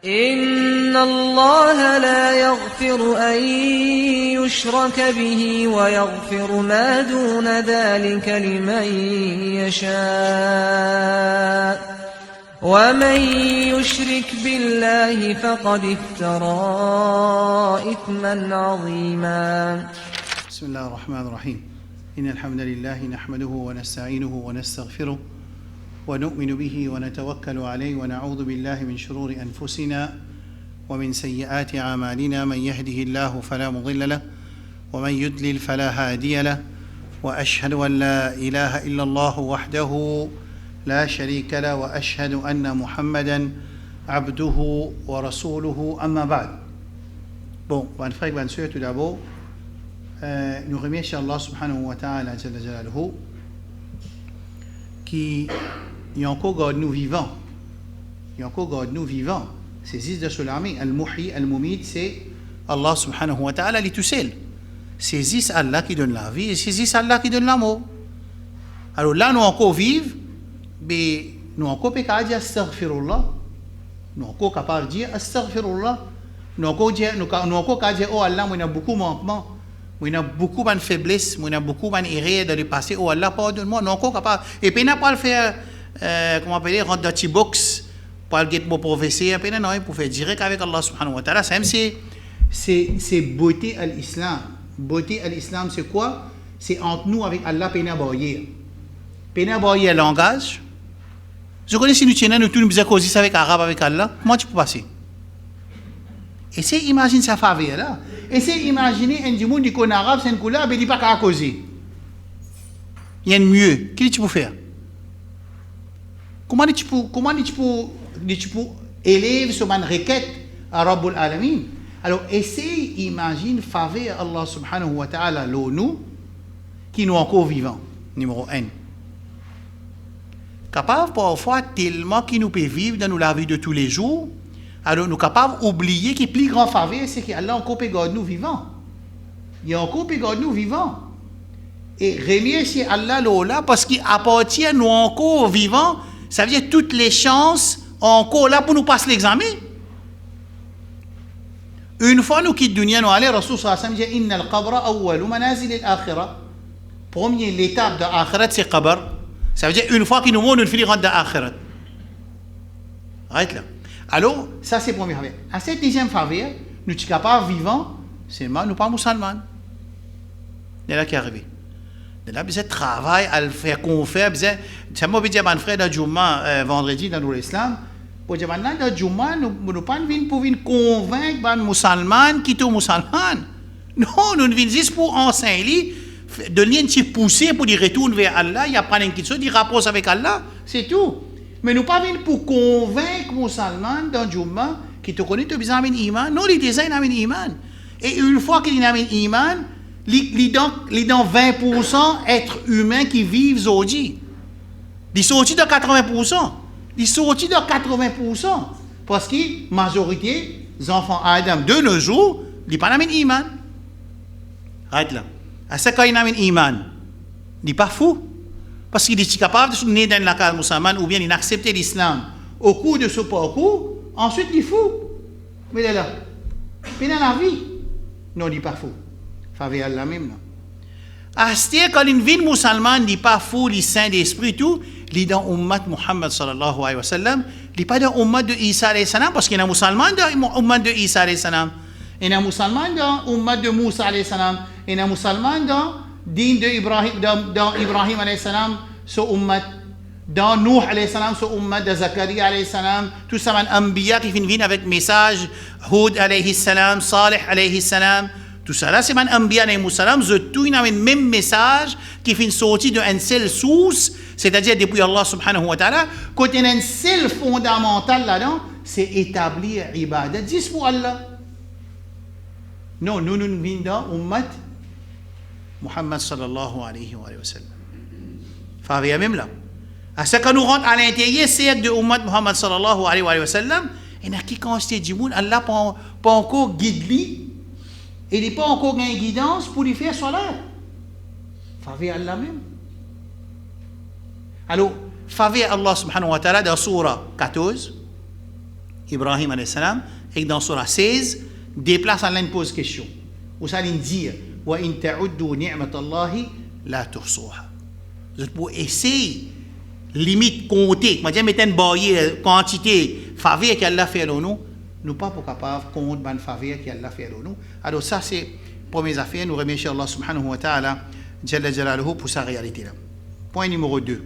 إن الله لا يغفر أن يشرك به ويغفر ما دون ذلك لمن يشاء ومن يشرك بالله فقد افترى إثما عظيما. بسم الله الرحمن الرحيم. إن الحمد لله نحمده ونستعينه ونستغفره ونؤمن به ونتوكل عليه ونعوذ بالله من شرور أنفسنا ومن سيئات أعمالنا. من يهده الله فلا مضل له ومن يضلل فلا هادي له وأشهد أن لا إله إلا الله وحده لا شريك له وأشهد أن محمدا عبده ورسوله أما بعد. Bon, bonne frère, bonne soeur, tout d'abord, nous remercions Allah subhanahu wa ta'ala qui y encore garde nous vivants. Il encore garde nous vivants. C'est Ziz de Sulami, Al-Muhi, Al-Mumid, c'est Allah subhanahu wa ta'ala, il est tout seul. C'est Ziz Allah qui donne la vie et c'est Ziz Allah qui donne la mort. Alors là, nous encore vivons, mais nous encore capables de dire astaghfirullah. Nous encore capables de dire astaghfirullah. Nous encore capables de dire oh Allah, moi, il y a beaucoup de manquements. Moi, il y a beaucoup de faiblesses. Moi, il y a beaucoup d'erreurs dans le passé. Oh Allah, pardonne-moi. Nous encore capables. Et puis, n'a pas le faire, comment on peut dire, rentrer dans petit box pour aller get mon professeur. Puis, non, pour faire direct avec Allah subhanahu wa ta'ala. C'est beauté à l'islam. Beauté à l'islam, c'est quoi? C'est entre nous avec Allah, pena barrière. Pena barrière langage. Je connais si nous tiens, nous tous nous faisons causer avec arabe avec Allah. Comment tu peux passer? Essayez d'imaginer sa faveur là. Essayez d'imaginer un du monde qui connaît arabe, c'est un coup là, mais il dit pas qu'à causer. Il y a mieux. Qu'est-ce que tu peux faire? Comment tu peux élever sur une requête à Rabbul Alamin? Alors, essayez d'imaginer faveur Allah subhanahu wa ta'ala, nous, qui nous encore vivants. Numéro 1. Capable parfois tellement qu'il nous peut vivre dans la vie de tous les jours, alors nous sommes capables d'oublier que le plus grand faveur, c'est qu'Allah encore peut garder nous vivants. Il a encore peut garder nous vivants. Et remercier Allah là parce qu'il appartient à nous encore vivants, ça veut dire toutes les chances encore là pour nous passer l'examen. Une fois nous quittons dunya, nous allons, Rasul sallallahu alayhi wa sallam dit Inna al-qabra awwalu manazil al-akhirah. Première étape de l'akhirat, c'est qabr. Ça veut dire une fois qu'il nous montre, nous finirons dans l'akhirat. Arrête là. Alors, ça c'est la première faveur. À cette deuxième faveur, nous sommes capables vivants, seulement nous ne sommes pas musulmans. C'est là qui est arrivé. De là, nous travail à le faire confère. C'est moi qui dis à mon frère dans Juma vendredi dans l'islam. Pour dire maintenant dans Juma, nous ne pas venir pour venir convaincre les musulmans qui sont musulmans. Non, nous venons juste pour enseigner, donner un petit poussé pour dire retourne vers Allah, il y a pas quelque chose, il rapport avec Allah, c'est tout. Mais nous ne pas venir pour convaincre les musulmans dans Juma qui te connaissent, tu as besoin d'un iman. Non, ils disent un iman. Et une fois qu'ils ont un iman, ils ont 20% êtres humains qui vivent aujourd'hui. Ils sont sortis de 80%. Ils sont sortis de 80%. Parce que la majorité des enfants Adam de nos jours, ils n'ont pas un iman. Arrête là. À ce qu'il y a un iman, il n'est pas fou. Parce qu'il est capable de se naître dans la case musulmane ou bien d'accepter l'islam au cours de ce parcours, ensuite il est fou. Mais il est là. Puis dans la vie, non, il n'est pas fou. Faveur Allah même. C'est-à-dire quand une vie musulmane n'est pas fou, il est saint d'esprit, tout, il est dans l'ummat Muhammad sallallahu alayhi wa sallam, il n'est pas dans l'ummat de Isa alayhi salam, parce qu'il y a un musulman dans l'ummat de Isa alayhi salam, il y a un musulman dans l'ummat de Moussa alayhi salam, il y a un musulman dans din de Ibrahim alayhi salam, ce ummat, dans Nuh alayhi salam, ce ummat de Zakaria alayhi salam, tout ça, un ambiya qui viennent avec message, Hud alayhi salam, Salih alayhi salam, tout ça là, c'est un ambiya alayhi salam, tout ils ont le même message qui vient sortir d'une seule source, c'est-à-dire depuis Allah subhanahu wa ta'ala, quand il y a un seul fondamental là-dedans, c'est établir ibadat, juste pour Allah. Non, nous venons dans ummat Muhammad sallallahu alayhi wa sallam. Faveur même là. À ce que nous rentrons à l'intérieur, c'est de Ummat Muhammad sallallahu alayhi wa sallam, et n'a qui constate du monde, Allah pas encore guide lui, il n'est pas encore une guidance pour lui faire salat. Faveur Allah même. Alors, faveur Allah subhanahu wa ta'ala dans Surah 14, Ibrahim alayhi salam, et que dans Surah 16, des places, Allah pose question. Où ça dit wa in ta'uddu ni'matallahi la tuhsuha. Vous pouvez essayer, limite compter, je dis mettre une barrière, quantité, faveur qu'Allah fait à nous, nous pas pour capable compter ban faveur qu'Allah fait à nous. Alors ça c'est première affaire, nous remercions Allah subhanahu wa ta'ala, Jalla Jalaluhu pour sa réalité là. Point numéro 2.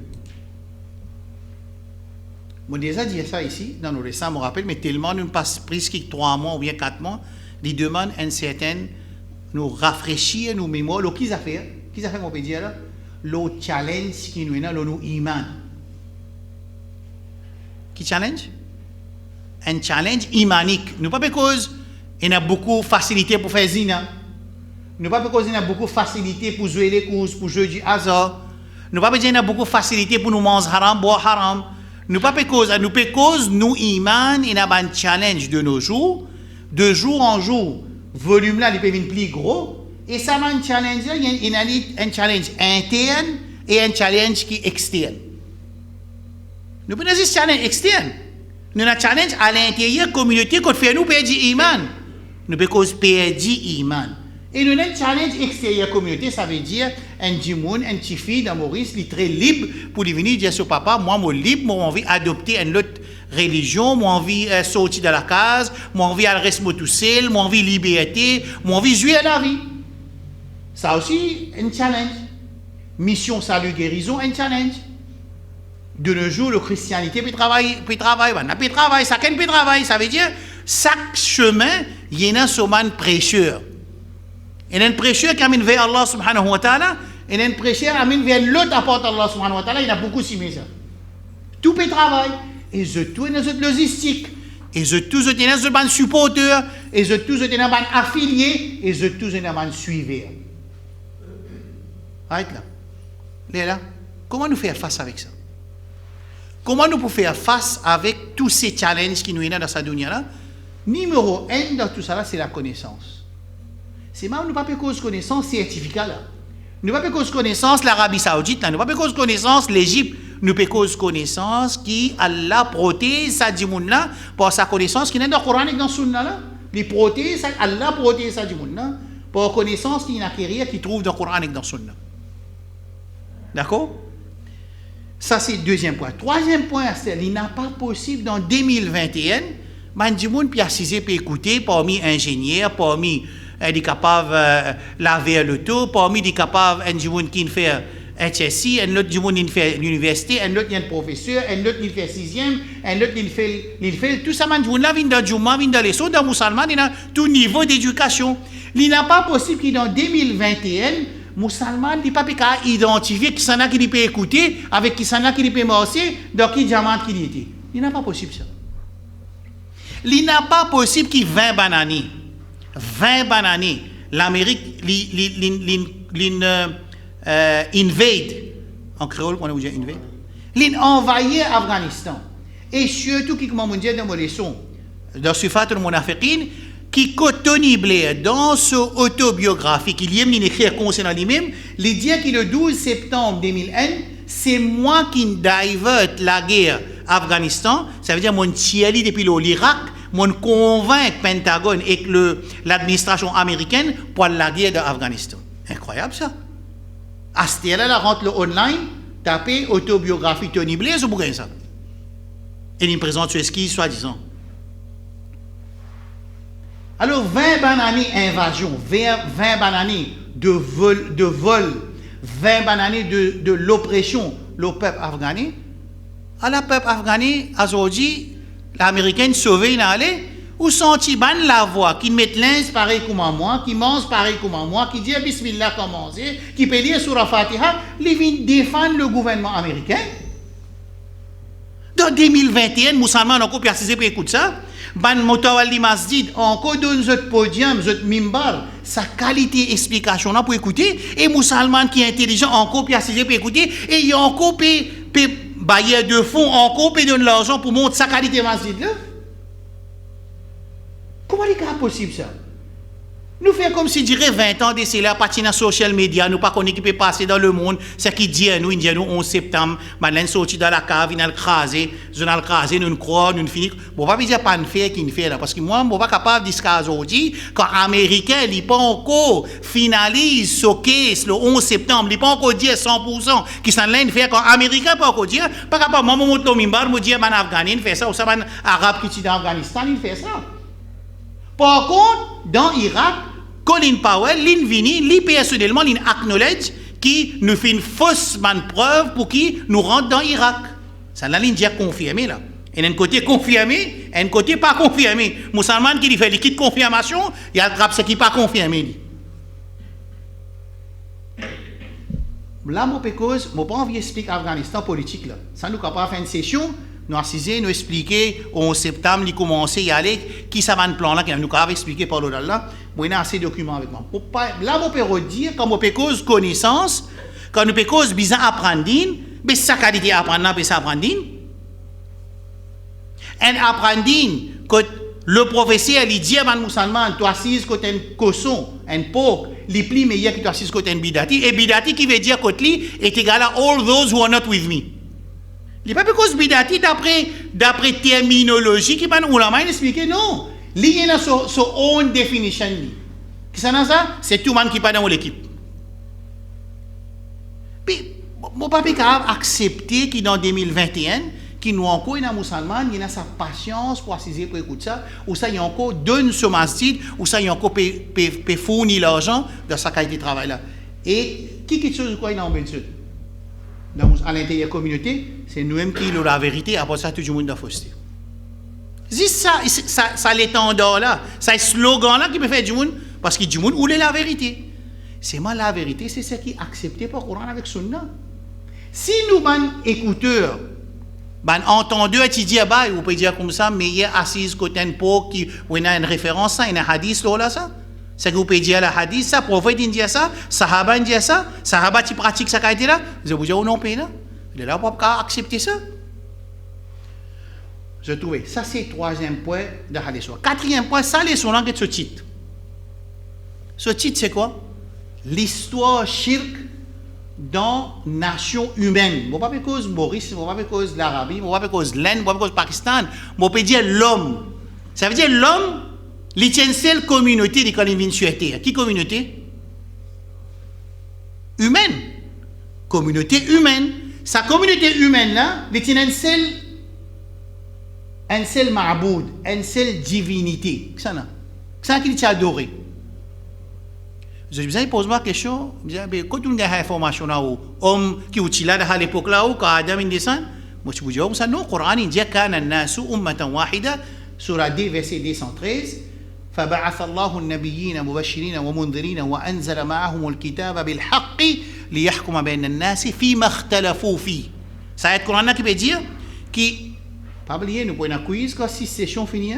Je déjà dit ça ici, dans nos récents, je me rappelle, mais tellement nous passe presque 3 mois ou bien 4 mois, ils demandent une certaine, nous rafraîchir nos mémoires. Alors, qu'est-ce qu'ils ont fait, on peut dire là? Le challenge qui nous est là, le nous iman. Qui challenge? Un challenge imanique. Nous pas parce qu'il y a beaucoup de facilité pour faire zina. Nous pas parce qu'il y a beaucoup de facilité pour jouer les courses, pour jouer du hasard. Nous pas parce qu'il y a beaucoup de facilité pour nous manger haram, boire haram. Nous pas parce nous iman, il y a un challenge de nos jours, de jour en jour, volume là, il peut venir plus gros, et ça va un challenge là, il y a un challenge interne et un challenge qui est externe. Nous pas un challenge externe, nous avons un challenge à l'intérieur communauté qu'on fait nous perdre iman. Nous perdre iman. Et nous avons un challenge extérieur communauté, ça veut dire un petit monde, un petit fille dans Maurice, il est très libre pour venir dire à son papa, moi, je suis libre, moi, j'ai envie d'adopter une autre religion, moi, j'ai envie de sortir de la case, moi, j'ai envie de rester tout seul, moi, j'ai envie de liberté, moi, j'ai envie de jouer à la vie. Ça aussi, un challenge. Mission, salut, guérison, un challenge. De nos jours, la christianité peut travailler, ça peut travailler, ça veut dire, chaque chemin, il y a un prêcheur. Il y a un prêcheur qui amène vers Allah subhanahu wa ta'ala, et il y a un prêcheur qui amène vers l'autre apporte Allah subhanahu wa ta'ala, il y a beaucoup de ça. Tout peut travailler. Et je tout est dans cette logistique. Et je tout est dans ce supporteur. Et je tout est dans ce affilié. Et je tout est dans ce suiveur. Arrête là. Léla, comment nous faire face avec ça? Comment nous pouvons faire face avec tous ces challenges qui nous sont dans cette dunya-là? Numéro 1 dans tout ça, c'est la connaissance. C'est même nous pas cause connaissance certificat là. Nous pas cause connaissance l'Arabie Saoudite là, nous pas cause connaissance l'Égypte, nous pas cause connaissance qui Allah protège ça du monde là par sa connaissance qui est dans le Coran et dans le Sunna là. Les protège ça Allah protège ça du monde là par connaissance qui n'acquérir qui trouve dans le Coran et dans le Sunna. D'accord? Ça c'est le deuxième point. Troisième point, c'est il n'est pas possible dans 2021, man du monde puis assiser puis écouter parmi ingénieurs, parmi des capables laver le tout, parmi des capables un du monde qui fait HSI, un autre du monde qui fait l'université, un autre qui est professeur, un autre qui fait sixième, un autre qui fait tout ça man du monde là vient dans Juma, vient dans les sauts, dans musulman, il a tout niveau d'éducation. Il n'est pas possible que dans 2021 musulman n'est pas capable d'identifier qui s'en a qui peut écouter avec qui s'en a qui peut marcher dans qui diamant qui était. Il n'est pas possible ça. Il n'est pas possible qu'il 20 bananes. 20 bananes, l'Amérique invade, en créole, on a dit invade, l'envahir Afghanistan. Et surtout, qui comment on dit dans mon leçon, dans ce fait, mon africain, qui Tony Blair, dans son autobiographie, qu'il y a écrit concernant lui-même, il dit que le 12 septembre 2001, c'est moi qui divert la guerre Afghanistan, ça veut dire mon tiali depuis l'Irak, mon convainc Pentagone et l'administration américaine pour la guerre d'Afghanistan. Incroyable ça. À ce là rentre le online, tapez autobiographie Tony Blair, vous pouvez ça. Et il présente ce ski, soi-disant. Alors, 20 bananes invasion, 20 bananes de vol, 20 bananes de l'oppression, le peuple afghanais. À la peuple afghanais, aujourd'hui, l'américaine sauvé il allait, ou senti ban la voix, qui met l'ins pareil comme moi, qui mange pareil comme moi, qui dit Bismillah comme manger, qui peut lire sur la Fatiha, il vient défendre le gouvernement américain. Dans 2021, musulmans ont copié pour écouter ça. Ban Motawalli Masjid, encore donne notre podium, notre mimbar, sa qualité explication là pour écouter. Et musulmans qui est intelligent, encore pour écouter. Et il y a encore bailleur de fonds, encore pour donner l'argent pour montrer sa qualité masjid là. Comment est-ce possible ça? Nous faisons comme si dirait 20 ans d'essai là, partir dans les social media, nous pas qu'on peut passer dans le monde, c'est qui dit à nous, il dit à nous 11 septembre, madeleine sorti dans la cave, il a crasé, nous croix, nous finissons. Bon, pas dire pas de faire qui ne fait là, parce que moi, je ne suis pas capable de dire ce aujourd'hui, quand les Américains, ils pas encore finalisent ce case le 11 septembre, ils pas encore dire 100% qui s'en l'air faire quand les Américains pas encore dire, pas capable, moi, je monte le mimbar, je dis, man Afghanin, il fait ça, ou ça, man Arabe qui est dans Afghanistan, il fait ça. Par contre, dans l'Irak, Colin Powell, l'Invini, lui personnellement, acknowledge qui nous fait une fausse preuve pour qui nous rentre dans l'Irak. Ça l'a dit confirmé là. Et d'un côté confirmé, et d'un côté pas confirmé. Musulman qui fait liquide confirmation, il y a ce qui n'est pas confirmé. Là, je n'ai pas envie d'expliquer l'Afghanistan politique là. Ça nous capable faire une session. Nous assiser, nous expliquer, en septembre, il commençait à y aller, qui ça va un plan là, qui nous a expliqué par l'autre là. Moi, il y a assez de documents avec moi. Là, on peut dire, quand on peut cause connaissance, quand on peut cause bizarre apprendre, mais sa qualité apprendre, mais ça apprendre. Un apprendre, quand le professeur, il dit à un musulman, tu assises côté un cosson, un porc, les plis meilleurs que tu assises côté un bidati, et bidati qui veut dire que lui est égal à all those who are not with me. Il n'est pas parce que bidati d'après terminologie qui va nous expliquer non. Il y a son own definition. Qui ça c'est tout le monde qui pas dans l'équipe. Puis mon papa a accepté qu'il dans 2021 qui nous encore un musulman, il a sa patience pour assiser pour écouter ça, ou ça il encore donne ce masjid, ou ça il encore peut fournir l'argent de sa qualité de travail là. Et qui chose quoi il a en Belgique? À l'intérieur de la communauté, c'est nous-mêmes qui avons la vérité, après ça, tout le monde doit fausser. C'est ça l'étendard là, c'est ce slogan là qui peut faire du monde, parce que du monde, où est la vérité? C'est moi la vérité, c'est ce qui est accepté par le Coran avec Sunna. Si nous, écouteurs, entendeurs, tu dis, vous pouvez dire comme ça, mais il y a assise côté un pot qui, où il y a une référence, il y a un hadith là, ça. C'est que vous pouvez dire la hadith, ça, prophète dit ça, sahaba dit ça, sahaba qui pratique ça qualité là, vous vous dire non paye là. Il est là pour accepter ça. Je trouve ça c'est le troisième point de la leçon. Quatrième point, ça leçon là ce titre. Ce titre c'est quoi? L'histoire shirk dans nation humaine. Bon pas cause Maurice, bon pas cause l'Arabie, bon pas cause l'Inde, bon pas cause Pakistan, bon peut dire l'homme. Ça veut dire l'homme. Il tient une seule communauté de quand il vient sur terre. Qui communauté? Humaine. Communauté humaine. Sa communauté humaine là, il tient un seul ma'boud, une seule divinité. C'est ça. C'est ça qu'il t'a adoré. Je me pose moi question, quand on a des informations là, homme qui utilisait à l'époque là, quand Adam descend, moi je vous dis, ça non, le Coran il dit kana an-nasu ummatan wahida, surah 2 verset 213. فبعث الله النبيين مبشرين ومنذرين وأنزل معهم الكتاب بالحق ليحكم بين الناس فيما اختلفوا فيه. Ça va être Coran qui peut dire qui pas oublier nous prenons un quiz quand 6 sessions finies.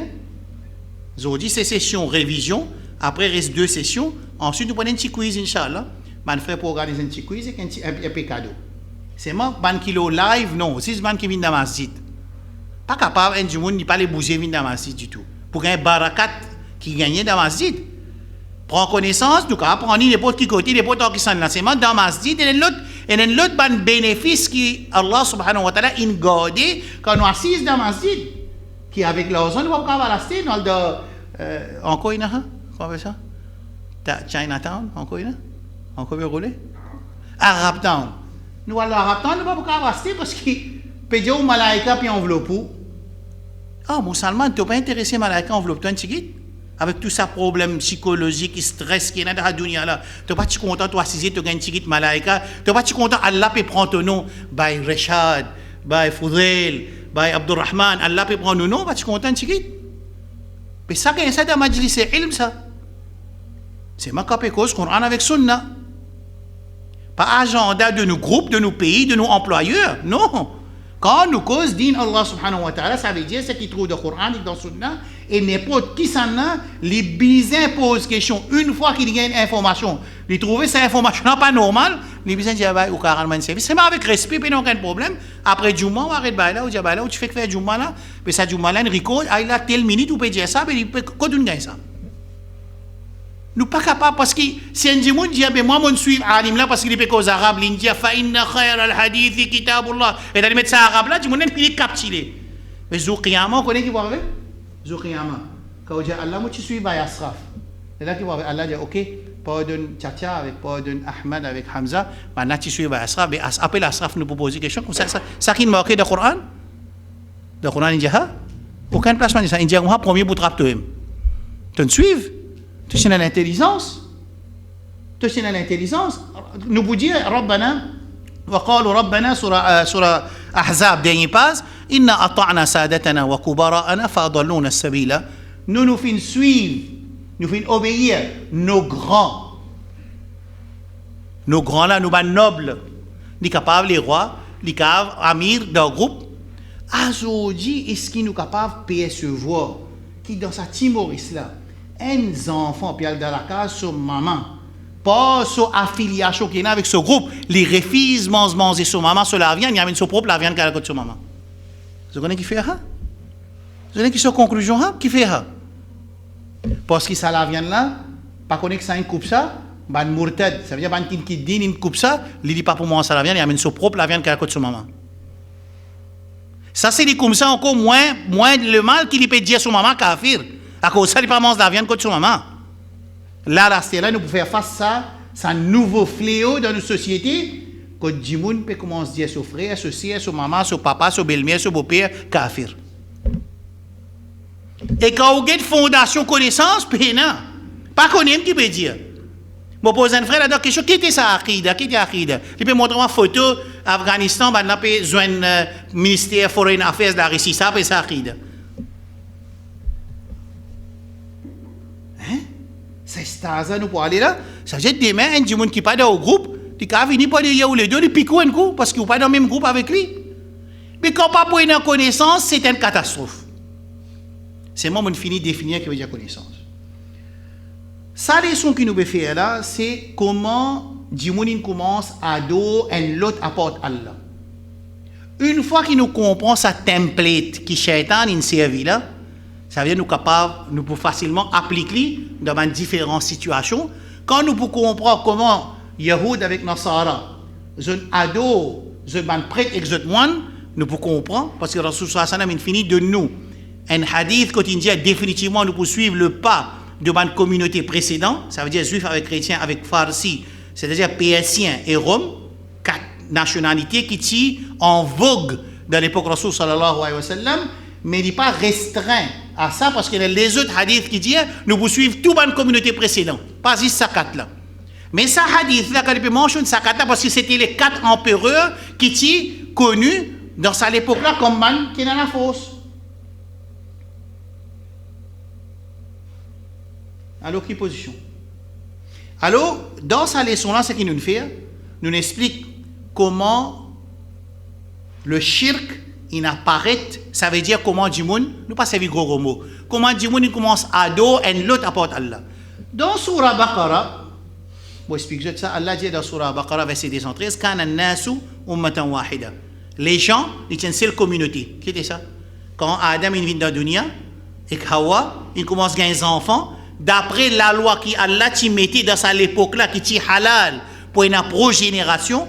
Aujourd'hui c'est session révision, après reste 2 sessions, ensuite nous prenons un petit quiz inchallah. Man frère pour organiser un petit quiz et un petit cadeau. C'est moi ban kilo live non, c'est ban qui vient dans masjid. Pas capable un du monde ni pas les bouger vient dans masjid du tout. Pour gagner barakat qui gagnait dans masjid. Prends connaissance, nous apprenons n'importe qui côté, n'importe qui s'en l'enseignement dans masjid, et l'autre ban bénéfice qui Allah subhanahu wa ta'ala a gardé quand nous assise dans masjid, qui avec l'argent, nous ne pouvons pas rester dans le... encore une fois, comment ça? Chinatown, encore une fois? Encore une rouler? Arab Town. Nous allons à Arab Town, nous ne pouvons pas rester parce que peut dire aux malaïka puis enveloppe. Ah, musulman, tu n'es pas intéressé malaïka enveloppe toi un petit avec tout ça problème psychologique, stress qui est dans la dunya là. Tu n'es pas content, toi, si tu gagnes un ticket malaïka. Tu n'es pas content, Allah peut prendre ton nom. By Rashad, by Fudel, by Abdurrahman. Allah peut prendre ton nom, tu es content un ticket. Mais ça, c'est ça dans la majlis, c'est ilm ça. C'est ma cause Coran avec Sunna. Pas agenda de nos groupes, de nos pays, de nos employeurs. Non. Quand nous cause din Allah subhanahu wa ta'ala, ça veut dire ce qui trouve dans le Coran et dans le Sunna, et n'importe qui s'en a, les bisins posent question. Une fois qu'il y a une information, ils trouvent cette information pas normale, les bisins disent, ou carrément service. C'est avec respect, puis non, aucun problème. Après Juma, on arrête là, ou dit, là, où tu fais que faire Juma là, puis ça Juma là, une record, il a telle minute, ou peut dire ça, puis il peut continuer ça. Nous pas capables parce que si un dit ben moi mon suis alim là parce qu'il est aux arabes l'india fa inna khayr al hadith kitabullah et d'aller mettre ça arabe là du monde il capturé mais zo qiyamah on connaît qui va avec zo qiyamah quand dit Allah moi tu suis ba yasraf et là qui va avec Allah dit OK pardonne Tchatia avec pardonne Ahmed avec Hamza maintenant tu suis ba yasraf et après l'asraf nous propose quelque chose comme ça qui marqué dans le Coran india aucun placement ça india on premier bout trap toi tu suivre tu sais l'intelligence nous vous dire ربنا وقالوا ربنا سورة أحزاب dernier passe إنا أطعنا سادتنا وكبراءنا فأضلونا السبيل nous fin suivre nous fin obéir nos grands là nous ban nobles les capables les rois les capables amirs d'un groupe aujourd'hui est-ce qu'ils nous capables de percevoir qui dans sa Timoris là un enfant puis dans la case sur maman pas sur affiliation qui est avec ce groupe les refusent manger sur maman sur la viande il y a son propre la viande qu'elle a sur maman vous connaissez qui fait ça vous connaissez qui sur conclusion qui fait ça parce que ça la viande là pas connaître ça une coupe ça ban mourtad ça veut dire ban qui dit une coupe ça il dit pas pour moi ça la viande il y a son propre la viande qu'elle a sur maman ça c'est dit comme ça encore moins le mal qu'il peut dire sur maman kafir à cause ça il pas manger la viande contre son maman là nous pouvons faire face à ça un nouveau fléau dans nos sociétés que du monde peut commencer à dire sur frère sur sœur sur maman sur papa sur belle-mère sur beau-père kafir et quand vous avez une fondation connaissance pas connaître qui peut dire bon pose un frère là question qui était ça akida il peut montrer une photo Afghanistan ben là peut joindre ministère foreign affairs de la Russie ça peut ça akida c'est ça nous pour aller là ça jette des mains un du monde qui pas dans le groupe qui a venir pas dire ou les deux il pique un coup parce qu'il pas dans le même groupe avec lui mais quand pas pour une connaissance c'est une catastrophe c'est moi mon fini définir qui veut dire connaissance ça leçon qui nous veut faire là c'est comment du monde commence à dos et l'autre apporte Allah une fois qu'il nous comprend sa template qui shaitan in servi là ça veut dire nous capables nous pouvons facilement appliquer dans différentes situations quand nous pouvons comprendre comment Yahoud avec Nasara je ado je ban prêtre exode one nous pouvons comprendre parce que Rasul sallallahu alayhi wa sallam finit de nous un hadith quotidien définitivement nous pouvons suivre le pas de la communauté précédente ça veut dire juif avec chrétien avec farsi c'est-à-dire persien et rome quatre nationalités qui étaient en vogue dans l'époque Rasul sallallahu alayhi wa sallam mais il n'est pas restreint à ça parce que les autres hadiths qui disent nous poursuivons toute la communauté précédente pas juste ça quatre là mais ça hadith là quand il peut mentionner ça quatre là parce que c'était les quatre empereurs qui étaient connus dans cette époque là comme man qui est dans la fosse alors quelle position alors dans sa leçon là ce qu'il nous fait nous explique comment le shirk il apparaît, ça veut dire comment du monde, nous pas servir gros mots, comment du monde il commence à dos et l'autre apporte Allah. Dans Surah Baqarah, moi explique ça, Allah dit dans Surah Baqarah verset 213, Kana an-nasu ummatan wahida. Les gens, ils sont une seule communauté. Qui était ça? Quand Adam il vient dans la dunya et Hawa, il commence à gagner des enfants, d'après la loi qui Allah t'y mettait dans cette époque-là, qui t'y halal pour une progénération,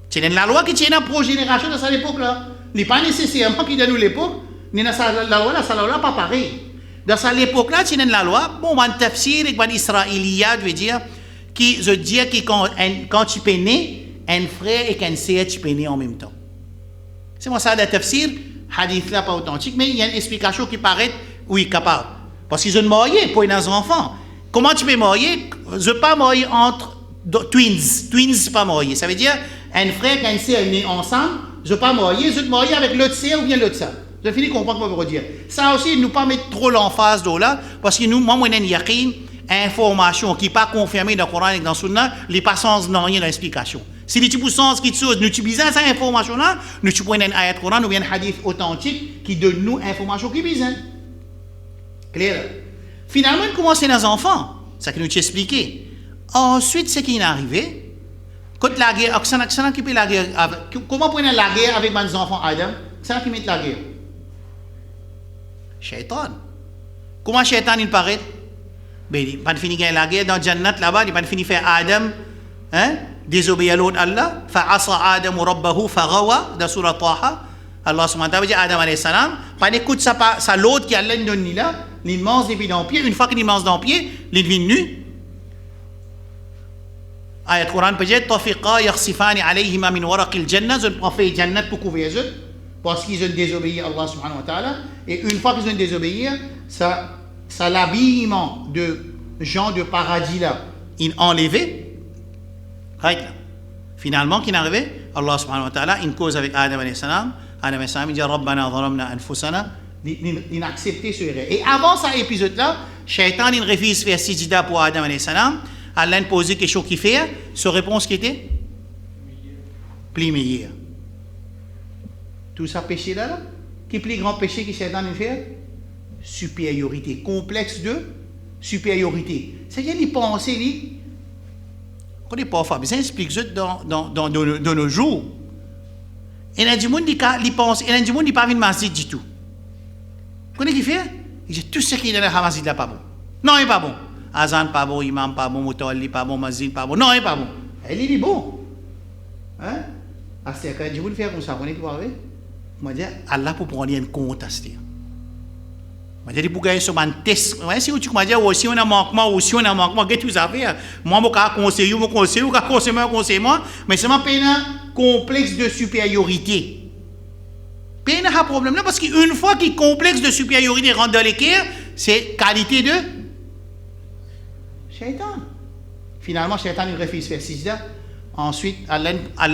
c'est la loi qui tient une progénération dans cette époque-là. Il n'est pas nécessairement qu'il y a nous l'époque, ni dans la loi, ça loi pas pareil. Dans cette époque-là, il y a la loi, bon, un tafsir, un israélien, veut dire, qui veut dire que quand tu peux né, un frère et qu'un sœur, tu peux né en même temps. C'est moi ça, le tafsir, hadith là pas authentique, mais il y a une explication qui paraît, oui, capable. Parce qu'ils ont marié pour les enfants. Comment tu peux marier? Je ne peux pas marier entre twins. Twins, c'est pas marier. Ça veut dire, un frère et une sœur nés ensemble, je ne peux pas marier, je vais te marier avec l'autre sœur ou bien l'autre sœur. Je finis de comprendre ce que je veux dire. Ça aussi, nous ne pas mettre trop l'emphase là, parce que nous, moi, on a une yaqin, information qui n'est pas confirmée dans le Coran et dans le Sunna, les passances n'ont rien d'explication. Si les petits sens qui nous utilisons cette information-là, nous utilisons un ayat Coran ou bien un hadith authentique qui donne nous information qui besoin. Clair? Finalement, nous commençons dans les enfants. C'est ce que nous t'ai expliqué. Ensuite, ce qui est arrivé, quand la guerre, qui peut la guerre, comment prendre la guerre avec mes enfants Adam? C'est qui met la guerre? Shaitan. Comment Shaitan il paraît? Ben, il n'a pas fini gagner la guerre dans Jannat là-bas, il n'a pas fini faire Adam, hein, désobéir à l'autre Allah. Fa'asa Adam rabbahu faghawa, dans Surah Taha. Allah subhanahu wa ta'ala dit Adam alayhi salam, pas d'écoute ça l'autre qui a l'un de là, il mange des pieds dans le pied, une fois qu'il mange dans le pied, il devient nu. Ayat Quran peut dire Tafiqa yakhsifani alayhima min waraqil jannah, ils ont fait Jannat pour couvrir eux, parce qu'ils ont désobéi à Allah subhanahu wa ta'ala. Et une fois qu'ils ont désobéi, ça l'habillement de gens de paradis là, ils enlevé. Right. Finalement, qui est arrivé, Allah subhanahu wa ta'ala, une cause avec Adam alayhi salam. Adam alayhi salam, il dit Rabbana dhalamna anfusana. Il a accepté ce erreur. Et avant cet épisode-là, Shaitan, il refuse faire sijida pour Adam alayhi salam. Allah a posé quelque chose qui fait. Sa réponse qui était plus meilleur. Tout ça péché là, qui est le plus grand péché que Shaitan a fait? Supériorité, complexe de supériorité. C'est-à-dire, il pense, on n'est pas fort, ça explique dans nos jours. Et il y a des gens qui pensent, il y a des gens qui ne pas venir masjid du tout. Vous connaissez ce qu'il fait? Il dit tout ce qui est dans le masjid là pas bon. Non, il n'est pas bon. Azan pas bon, imam pas bon, mutawalli pas bon, masjid pas bon. Non, il n'est pas bon. Il est bon. Hein? C'est quand je vous le fais comme ça, vous connaissez quoi avec? Moi, je dis, Allah pour prendre un compte à ce dire. Moi, je dis, pour gagner sur un test, si tu m'as dit, si on a manquement, ou si on a manquement, qu'est-ce que tu as fait? Moi, je vais conseiller, mais c'est un complexe de supériorité. Il y a un problème là, parce qu'une fois qu'il complexe de supériorité rentre dans l'équerre, c'est qualité de Shaitan. Finalement, Shaitan, il refuse faire sijda. Ensuite, Allah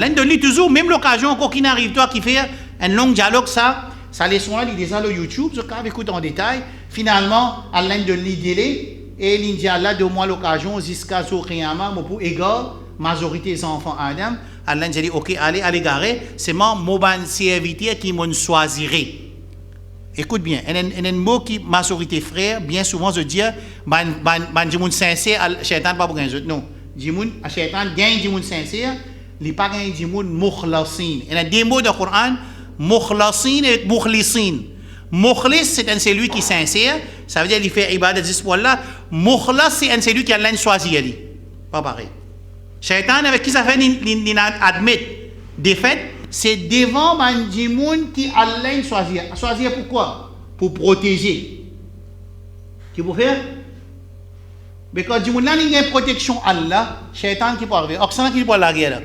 donne lui toujours, même l'occasion encore qui n'arrive toi, qui fait un long dialogue, ça leçon là, il est sur YouTube, je vais écouter en détail. Finalement, Allah donne lui délai, et il dit Allah, donne-moi l'occasion, jusqu'à ce Qiyamah, pour égal, majorité des enfants Adam. Allah dit, ok, allez garer, c'est mon serviteur qui m'en choisirait. Écoute bien, il y a un mot qui, majorité frère, bien souvent, je dis, je suis sincère, Shaitan pas pour gagner. Non. Shaitan gagne du monde sincère, il pas gagne du monde mukhlasin. Il y a deux mots dans le Coran, mukhlasin et mukhlisin. Mukhlis, c'est celui qui est sincère, ça veut dire qu'il fait ibadat juste pour Allah. Mukhlas, c'est celui qui a l'un choisi. Pas pareil. Shaitan, avec qui ça fait, il admet des faits, c'est devant du monde qui a l'un choisi. Choisir pourquoi? Pour protéger. Qui pour faire? Mais quand du monde là, il y a une protection Allah, Shaitan qui peut arriver. Occident qui peut la guerre.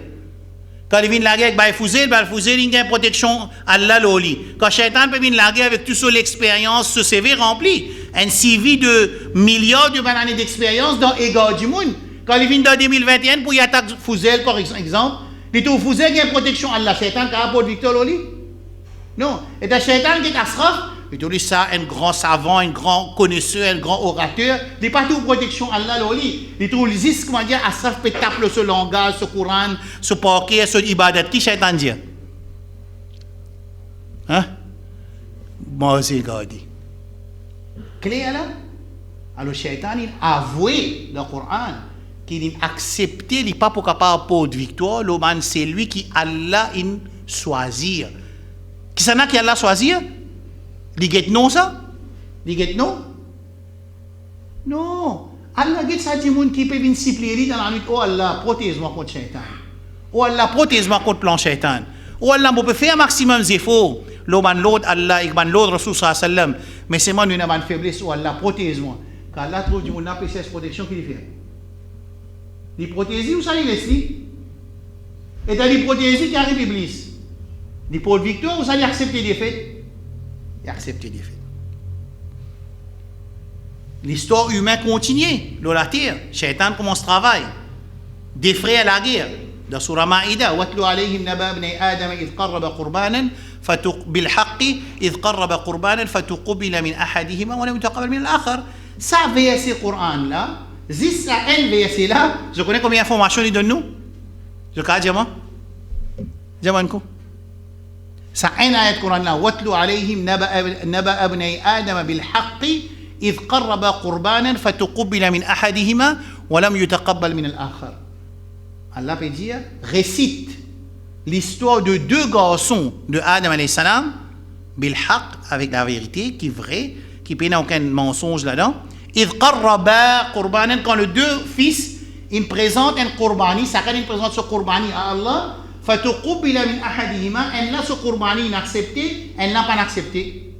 Quand il vient la guerre avec Baïfouzé, il y a une protection Allah l'oli. Quand Shaitan peut venir la guerre avec toute l'expérience, ce CV rempli, un CV de milliards de années d'expérience dans l'égard du monde. Quand il vient dans 2021 pour y attaquer Fouzel, par exemple, il trouve Fouzel qui a une protection Allah, Shaitan qui a un victoire l'oli. Non. Et dans Shaitan qui est asraf, il trouve ça un grand savant, un grand connaisseur, un grand orateur. Il n'est pas tout protection Allah l'oli. Il trouve juste, comment dire, asraf peut taper ce langage, ce Coran, ce parquet, ce ibadat. Qui Shaitan dit? Hein? Moi aussi, regardez. Clair là? Alors, Shaitan, il a avoué dans le Coran qu'il a accepté, il n'est pas pour capable pour de victoire. L'homme, c'est lui qui Allah il choisir. Qui s'en a qui Allah choisir? Il dit non ça? Il dit non? Non. Allah dit ça, dit monde qui peut venir supplier dans la nuit. Oh Allah, protège-moi contre Shaitan. Oh Allah, protège-moi contre plan Shaitan. Oh Allah, on peut faire un maximum d'efforts. L'autre Allah, l'autre Rasul sallallahu alayhi wa sallam. Mais c'est moi, nous avons une faiblesse. Oh Allah, protège-moi. Car Allah trouve du monde là, cette protection qu'il fait. Il protège ou ça, il laisse. Et dans les protège qui arrive Iblis. Il pour victoire ou ça, il accepte les défaites? Il accepte les défaites. L'histoire humaine continue. La terre, Shaitan commence le travail. Défrayer la guerre. Dans Surah Maïda, وَاتْلُ عَلَيْهِمْ نَبَأَ بْنَيْ آدَمَ إِذْ قَرَّبَ قُرْبَانًا بِالْحَقِّ إِذْ قَرَّبَ قُرْبَانًا فَتُقُبِّلَ مِنْ أَحَدِهِمَا وَلَمْ يُتَقَبَّلْ مِنَ الْآخَرِ. Ça, verset Coran là, juste ça, un verset là, je connais combien d'informations il donne nous? Je connais, diamant? Diamant, quoi? Ça, un ayat Coran là, وَاتْلُ عَلَيْهِمْ نَبَأَ بْنَيْ آدَمَ بِالْحَقِّ إِذْ قَرَّبَ قُرْبَانًا فَتُقُبِّلَ مِنْ أَحَدِهِمَا وَلَمْ يُتَقَبَّلْ مِنَ الْآخَرِ. Allah peut dire, récite l'histoire de deux garçons de Adam alayhi salam, bil haq, avec la vérité, qui est vraie, qui n'a aucun mensonge là-dedans, إذ قربا قربانا, quand les deux fils ils présentent un qurbani, chacun il présente ce qurbani à Allah, فتقبل من أحدهما, un a ce qurbani accepté, un n'a pas accepté.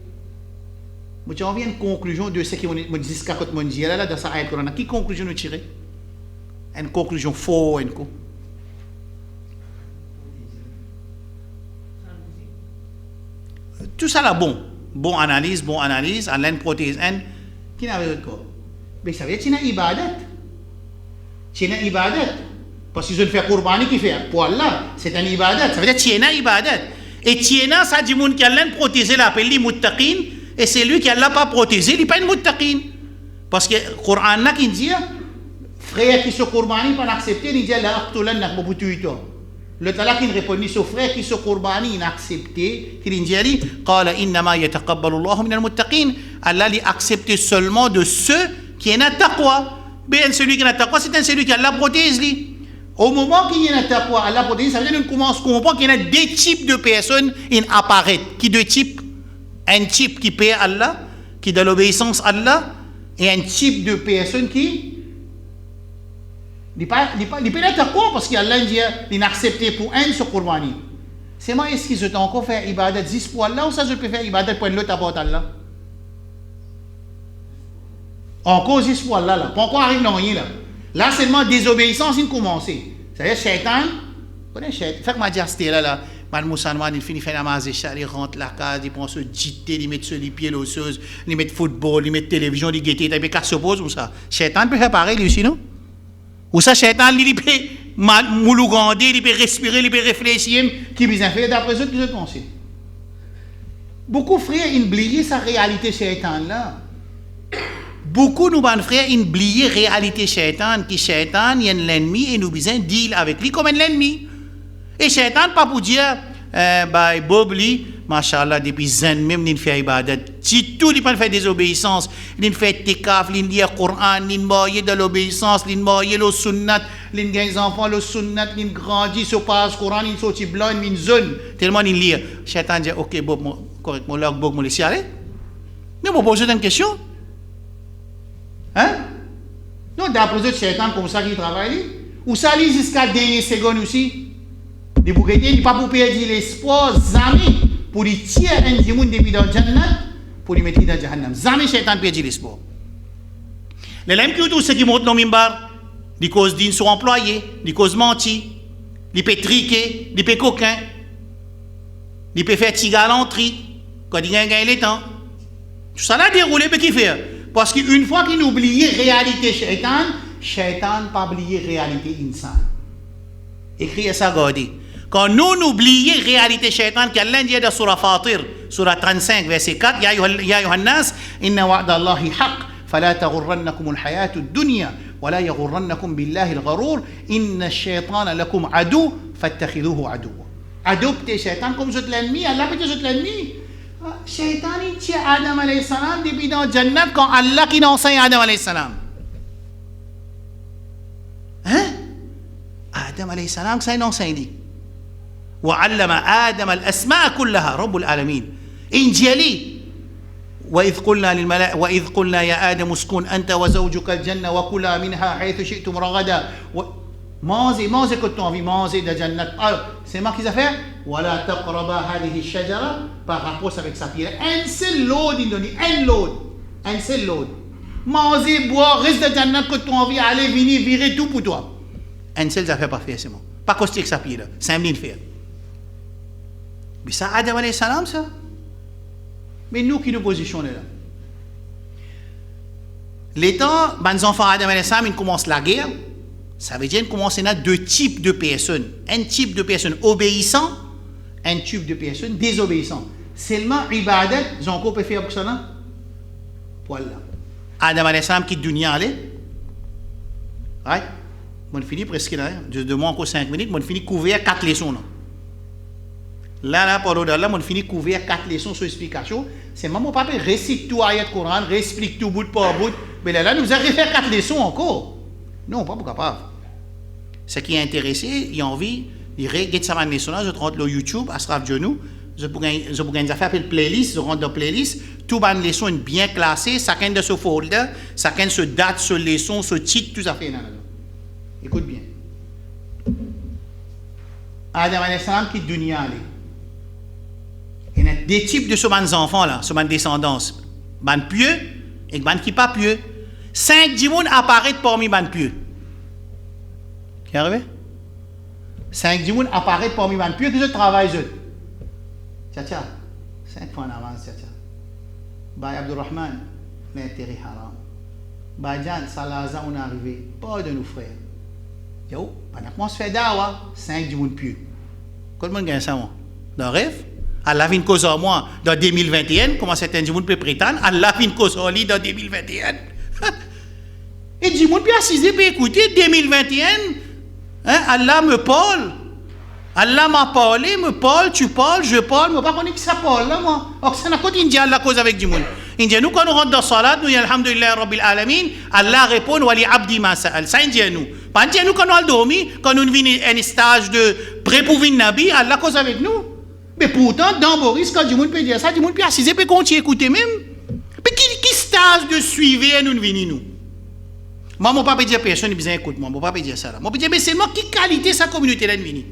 Mais tu as envie une conclusion de ce qui me dit jusqu'à côté mon Dieu là dans sa ayat Coran. Quelle conclusion nous tirer? Une conclusion fausse, une tout ça là bon analyse, en l'aine prothèse, qui n'a pas de quoi. Mais ça veut dire que c'est une ibadat. C'est une ibadat. Parce qu'ils ont fait qurbani qui fait pour Allah, c'est un ibadat. Ça veut dire que c'est une ibadat. Et tiena, ça dit moun qui a l'aine protégé l'appelle les muttaqin, et c'est lui qui a l'a pas protégé, il n'est pas une muttaqin. Parce que le Coran n'a qui dit, frère qui se qurbani pas accepté, il dit la aqtulannak pour tuer toi. Le talaq il répondit ce frère qui se qurbani inaccepté, il dit qala innama yataqabbalu Allahu min al-muttaqin, Allah li accepte seulement de ceux qui ont la taqwa. Bien celui qui a la taqwa, c'est celui qui a la protège lui. Au moment qu'il y a la taqwa, Allah protège, ça veut dire qu'on commence à comprendre qu'il y a deux types de personnes qui apparaissent. Qui deux types? Un type qui paie Allah, qui est dans l'obéissance à Allah, et un type de personne qui n'est pas d'accord parce qu'Allah dit qu'il accepté pour un ce qurbani. C'est moi, est-ce qu'ils ont encore fait ibadat 10 pour Allah ou ça je peux faire ibadat pour l'autre à Allah? Encore 10 pour Allah là, pas encore arrive dans rien là. Là seulement désobéissance il commence. C'est-à-dire Shaitan, fait que ma diasté là, man musulman il finit faire namaz il rentre la case, il prend ce jité, il met sur les pieds l'osseuse, il met football, il met télévision, il guette, il peut se pose ou ça. Shaitan peut faire pareil lui aussi non? Ou ça, Shaitan, il peut moulougander, il peut respirer, il peut réfléchir, qui bien fait d'après eux, qui se pensent. Beaucoup de frères, ils oublient sa réalité Shaitan là. Beaucoup de nos frères, ils oublient la réalité Shaitan, qui Shaitan, il y a l'ennemi et nous besoin deal avec lui comme un ennemi. Et Shaitan, pas pour dire, Bob, lui, Masha'Allah, depuis Zen, même, il fait ibadat. Si tout, il fait désobéissance, il fait tekaf, il lit le Coran, il moye de l'obéissance, il moye le sunnat, il gagne les enfants, le sunnat, il grandit, se passe Coran, il sortit blanc, il zone, tellement il lit. Shaitan dit, ok, Bob, correct, mon log, Bob, mon laisser aller. Mais vous posez une question. Hein? Non, d'après eux, Shaitan, comme ça qu'il travaille, ou ça lit jusqu'à la dernière seconde aussi. Il ne pas pour perdre l'espoir, jamais, pour les tirer un dimoun depuis dans le Jannat, pour les mettre dans le Jahannam. Jamais Shaitan perd l'espoir. Les mêmes que tous ceux qui montent dans le mimbar, les causes d'une sont employés, les causes mentis, les peut triquer, les peut coquins, les peut faire petit galanterie, quand ils gagnent les temps. Tout ça là déroulé, mais qui fait? Parce qu'une fois qu'ils oublient la réalité Shaitan, Shaitan n'a pas oublié la réalité insan. Écrivez ça, gardez. Quand nous oublions la réalité Shaitan, qu'Allah dit dans Surah Fatir, Surah 35, verset 4, Ya ayuhan nas, inna wa'da Allahi haq, fala taghurrannakum al-hayatu ad-dunya, wa la yaghurrannakum billahi al-gharur, inna ash-shaytana lakum adu, fattakhidhuhu aduwa. Adoptez Shaitan comme vous êtes l'ennemi, Allah peut être l'ennemi. Shaitan, il tient Adam alayhi salam depuis dans le Jannat quand Allah qui enseigne Adam alayhi salam. Hein? Adam alayhi salam, ça il enseigne. وعلم آدم الأسماء كلها رب العالمين إنجيلي وإذ قلنا يا آدم اسكن أنت وزوجك الجنة وكلا منها حيث شئتم رغدا مازي كنت envie manger de Jannat. C'est moi qui ai fait ولا تقربا هذه الشجرة par rapport avec sa pierre un seul lot un seul lot manger boire reste de Jannat que tu as envie aller venir virer tout pour toi un seul ça fait pas faire c'est moi pas coster avec sa pierre 5 000 faire. Mais ça, Adam alayhi salam, ça. Mais nous qui nous positionnons là. Les temps, les enfants Adam alayhi salam, ils commencent la guerre. Ça veut dire qu'ils commencent à deux types de personnes. Un type de personnes obéissant, un type de personnes désobéissant. Seulement, ibadat, ils ont encore pu faire pour ça, non? Voilà. Adam alayhi salam quitte dunya allez. Right? On finit presque là. De moi encore 5 minutes, on finit couvrir 4 leçons. Là, par là, on finit couvrir 4 leçons sur l'explication. C'est maman, papa, récite tout ayat Coran, réexplique tout bout par bout. Mais là, nous allons faire 4 leçons encore. Non, pas capable. Ce qui est intéressé, il a envie, il regarde sa leçon, je rentre le YouTube, Asraf Djonou, je peux gagner affaire une playlist, je rentre dans playlist, tout les leçons bien classées, chacun de ce folder, chacun se date, ce leçon, ce titre, tout ça fait là. Écoute bien. Adam alayhi salam qui dunya allé. Il y a des types de ce enfants là, ce descendance, ban pieux et ban qui pas pieux. 5 djimoun apparaissent parmi ban pieux. Qui est arrivé? 5 djimoun apparaissent parmi ban pieux que je travaille je. Tcha, 5 fois en avance, tcha. Bay Abdurrahman, l'intérêt haram. Bajan, Salaza, on est arrivé. Pas de nos frères. Yo, pendant qu'on se fait dawa, 5 djimoun pieux. Comment on gagne ça, moi? Dans le rêve? Allah vient cause en moi dans 2021, comment certains djimoun peuvent prétendre, Allah vient cause en lui dans 2021. Et djimoun peut assiser, peut écouter, 2021, hein, Allah me parle. Allah m'a parlé, me parle, tu parles, je parle, mais pas qu'on est qui ça parle là, moi. Alors, ça n'a pas dit Allah cause avec djimoun. Il dit, nous, quand nous rentrons dans la salat, nous, alhamdulillah, rabbil alamin, Allah répond, wali abdi ma sa'al. Ça, il dit nous. Pas dit nous, quand nous allons dormir, quand nous venons un stage de pré pour venir Nabi, Allah cause avec nous. Mais pourtant, dans Boris, quand Djimoun peut dire ça, Djimoun peut assiser, peut continuer à écouter même. Mais qui stage de suivre nous venons nous? Moi, mon papa dit personne ne besoin d'écouter moi. Mon papa dit ça là. Moi, je dis, mais c'est moi qui qualité sa communauté là venir.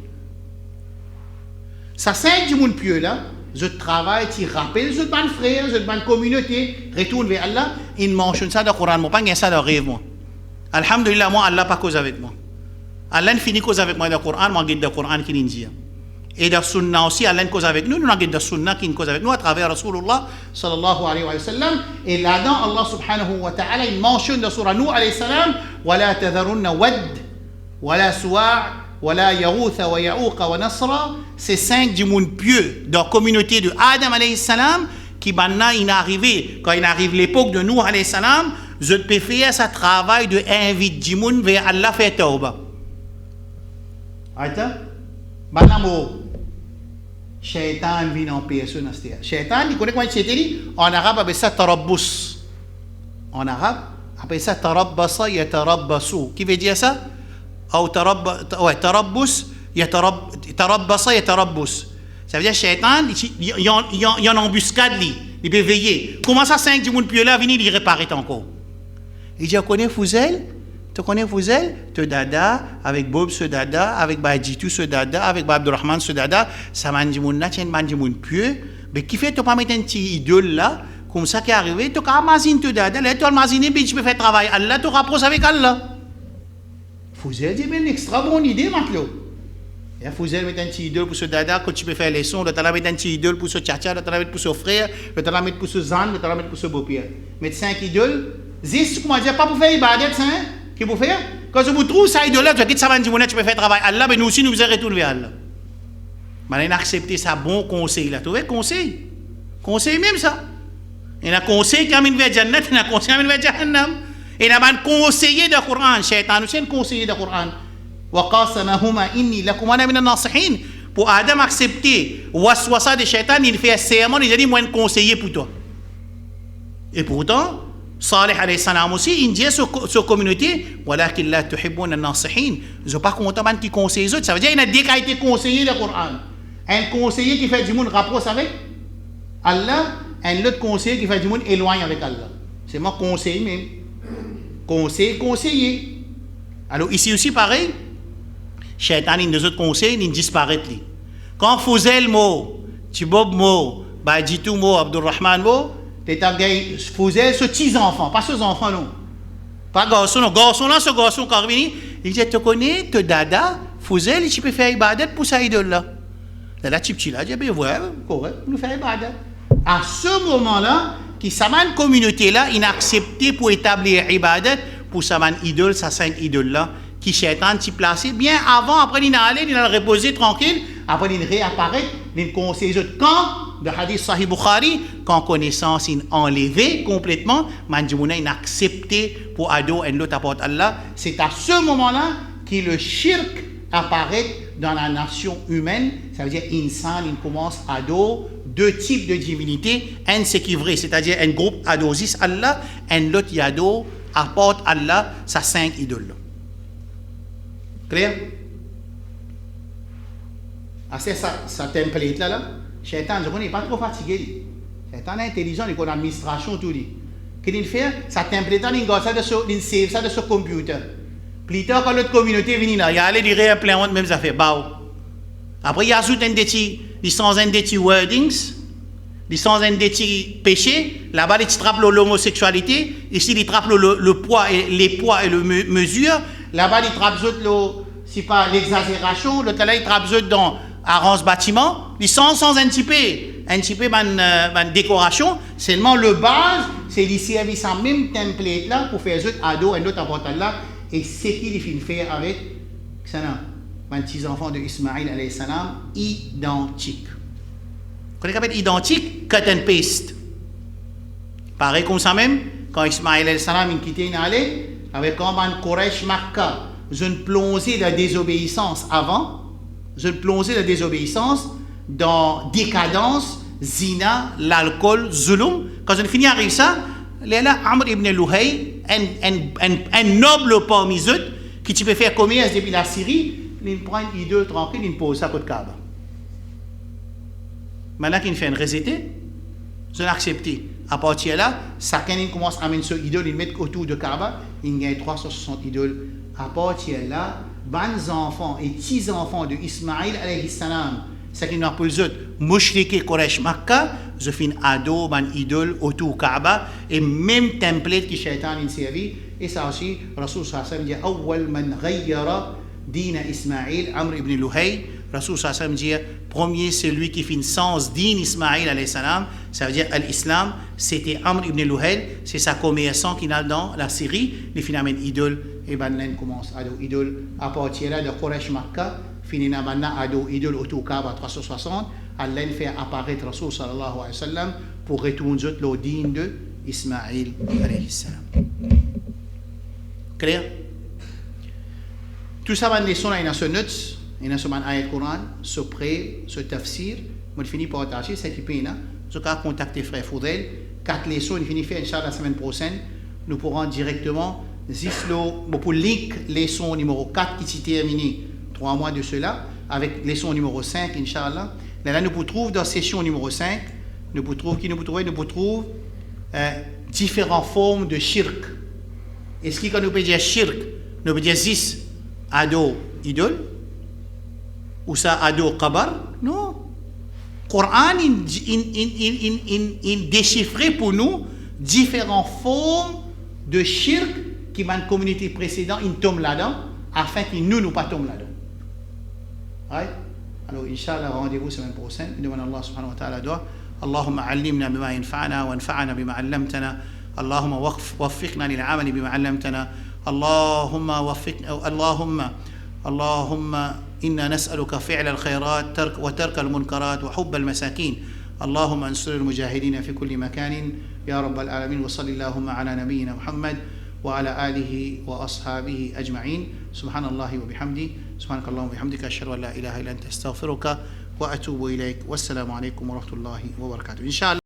Ça, c'est Djimoun pieux là. Je travaille, tu rappelles, je ban frère, je ban communauté, retourne vers Allah. Il mentionne ça dans le Coran. Moi, pas ça dans le rêve moi. Alhamdulillah, moi, Allah pas cause avec moi. Allah ne finit cause avec moi dans le Coran, moi, je dis dans le Coran qui dit. Et dans le Sunna aussi, Allah cause avec nous. Nous avons dans le Sunna qui cause avec nous à travers Rasulullah sallallahu alayhi wa sallam. Et là-dedans, Allah subhanahu wa ta'ala, il mentionne dans la surah Nuh alayhi salam, وَلَا تَذَرُنَّ وَدْ وَلَا سُوَاعْ وَلَا يَغُوثَ وَيَعُوقَ وَنَصْرَ. C'est 5 djimoun pieux dans la communauté de Adam alayhi salam qui maintenant il est arrivé. Quand il arrive l'époque de Nuh alayhi salam, je peux faire ce travail de inviter djimoun vers Allah faire tawba. Aïta? Maintenant, Shaitan vient en personne à cette. Shaitan, il connaît comment il s'est dit? En arabe, appelle ça tarabbus. En arabe, appelle ça tarabbasa yatarabbasu. Qui veut dire ça? Ou tarabbus yatarabbasa yatarabbus. Ça veut dire Shaitan, il y a une embuscade, il peut veiller. Comment ça, 5 djimoun pieux là, venir, il réparer encore? Il dit, connais Fouzel? Tu connais Fouzel? Tu dada, avec Bob ce dada, avec Bajitu ce dada, avec Abdurrahman ce dada, ça m'a dit mon natien m'a dit mon pieux, mais qui fait tu pas mettre un petit idole là, comme ça qui est arrivé, tu as mazine tu dada, là tu as mazine, puis tu peux faire travail, Allah tu rapproches avec Allah. Fouzel dit, mais une extra bonne idée, maintenant. Et Fouzel met un petit idole pour ce dada, quand tu peux faire les sons, tu as mettre un petit idole pour ce tchatcha, tu as mettre pour ce frère, tu as mettre pour ce zan, tu as mettre pour ce beau-père. Mettre 5 idoles, zis, comment dire, pas pour faire ibadet, ça, hein? Qu'est-ce que vous faites? Quand je vous trouve ça idolâtre, tu as dit tu peux faire travail Allah, mais nous aussi nous faisons retourner vers Allah. Mais on a accepté ça bon conseil là. Tu vois, conseil? Conseil même ça. Il y a un conseil qui amène vers Jannat, il y a un conseil qui amène vers Jahannam. Il y a un conseiller de Coran, Shaitan aussi un conseiller de Coran. وَقَاسَمَهُمَا إِنِّي لَكُمْ أَنَا مِنَ النَّاصِحِينَ. Pour Adam accepter waswasa de Shaitan, il fait un serment, il a dit moi un conseiller pour toi. Et pourtant, Salih alayhi salam aussi, il dit sur la communauté, walakin la tuhibbuna an-nasihin. Je ne suis pas content de qui conseille les autres. Ça veut dire qu'il y a des qualités conseillers le Coran. Un conseiller qui fait du monde rapproche avec Allah, un autre conseiller qui fait du monde éloigne avec Allah. C'est moi conseiller même. Conseiller. Alors ici aussi pareil, Shaitan, il nous autres conseils, il disparaît. Quand Fouzel mot, Tibob mot, Bajitu mot, Abdurrahman mot, Fouzel, ce petit enfant, pas ce enfant non. Pas garçon, non. Garçon là, ce garçon quand il vient, il dit, tu connais, te dada, Fouzel, tu peux faire ibadat pour sa idole là. Là, petit là, il dit, ben ouais, correct, nous faire ibadat. À ce moment-là, qui s'amène communauté là, il a accepté pour établir ibadat pour s'amène idole, sa 5 idoles là, qui Shaitan t'y placé bien avant, après il a allé, il a reposé tranquille, après il réapparaît, il conseille les autres. Quand le hadith Sahih Bukhari, quand connaissance est enlevée complètement, Manjimouna il a accepté pour ado et l'autre apporte Allah. C'est à ce moment-là que le shirk apparaît dans la nation humaine. Ça veut dire insan, il commence ado, 2 types de divinités. Un c'est qui est vrai, c'est-à-dire un groupe adosis Allah, un l'autre yado apporte Allah sa 5 idoles. Clair? Ah, c'est ça template là. Shaitan, je connais pas trop fatigué. Shaitan est intelligent, il connaît l'administration, tout dit. Qu'est-ce qu'il fait? Ça t'implante, il garde ça de save ça de ce computer. Plus tard, quand l'autre communauté vient là, il y a allé dire plein de mêmes affaires. Après, il y a ajouté un petit, sans un petit wordings, sans un petit péché. Là-bas, il trappe l'homosexualité. Ici, il trappe le poids et les poids et le mesure. Là-bas, il trappe c'est pas l'exagération. L'autre là, il trappe dans arrange bâtiment. Ils sont sans un petit peu décoration. Seulement le base, c'est ici avec sa même template là pour faire un ado un autre important là. Et c'est qu'il finit faire avec ça, les petits enfants de Ismaïl alayhi salam, identiques. Vous connaissez qu'appelle identique, cut and paste. Pareil comme ça même, quand Ismaïl alayhi salam il quittait allé avec comme un Quraysh Makkah, une plongée de désobéissance avant, une plongée de désobéissance dans décadence, zina, l'alcool, zulum. Quand on finit avec ça, là, Amr ibn Luhay, un noble parmi eux, qui tu peux faire commerce depuis la Syrie, il prend une idole tranquille, il pose ça côté Kaaba. Maintenant qu'il fait un rejeté, je l'ai accepté. À partir de là, chacun commence à mettre ce idole, il met autour de Kaaba, il gagne 360 idoles. À partir de là, les enfants et petits enfants de Ismaïl alayhi salam, ce qui nous appelle eux, Mushriki Quraysh Makkah, je fais un ado, un idole autour de Kaaba, et même template qui Shaitan a servi. Et ça aussi, Rasul sallallahu alayhi wa sallam dit Awwal man ghayyara dina Ismaïl, Amr ibn Luhay. Rasul sallallahu alayhi wa sallam dit premier, celui qui fait une sens din Ismaïl alayhi salam, ça veut dire l'islam, c'était Amr ibn Luhay, c'est sa commerçant qui est dans la Syrie, les finalement idole, et ben là commence ado idole, à partir là de Quraysh Makkah, finina maintenant ado idole autour Kaaba 360, Allah fait apparaître Rasul sallallahu alayhi wa sallam pour retourner le din de Ismaïl alayhi salam. Clair? Tout ça va nous laisser dans ce notes, dans ce ayat Coran, ce prêt, ce tafsir. Je finis par attacher cette épée là. Je vais contacter frère Foudel. 4 leçons, il finit faire Inch'Allah la semaine prochaine. Nous pourrons directement, pour link leçon numéro 4 qui s'est terminé 3 mois de cela, avec leçon numéro 5, Inch'Allah. Là, nous trouvons dans session numéro 5, nous trouvons différentes formes de shirk. Est-ce que nous peut dire shirk, nous peut dire 6 ado idole ou ça ado kabar? Non. Coran il déchiffrait pour nous différentes formes de shirk qui dans la communauté précédente ils tombent là-dedans afin que nous pas tombions là-dedans. Right? Alors Inch'Allah rendez-vous semaine prochaine. Nous demandons Allah subhanahu wa ta'ala doit Allahumma allimna bima yanfa'ana wa anfa'na bima 'allamtana. اللهم وفقنا للعمل بما علمتنا اللهم إنا نسألك فعل الخيرات وترك المنكرات وحب المساكين اللهم انصر المجاهدين في كل مكان يا رب العالمين وصل اللهم على نبينا محمد وعلى آله وأصحابه أجمعين سبحان الله وبحمده سبحانك اللهم وبحمدك أشهد أن لا إله إلا أنت أستغفرك وأتوب إليك والسلام عليكم ورحمة الله وبركاته إن شاء الله.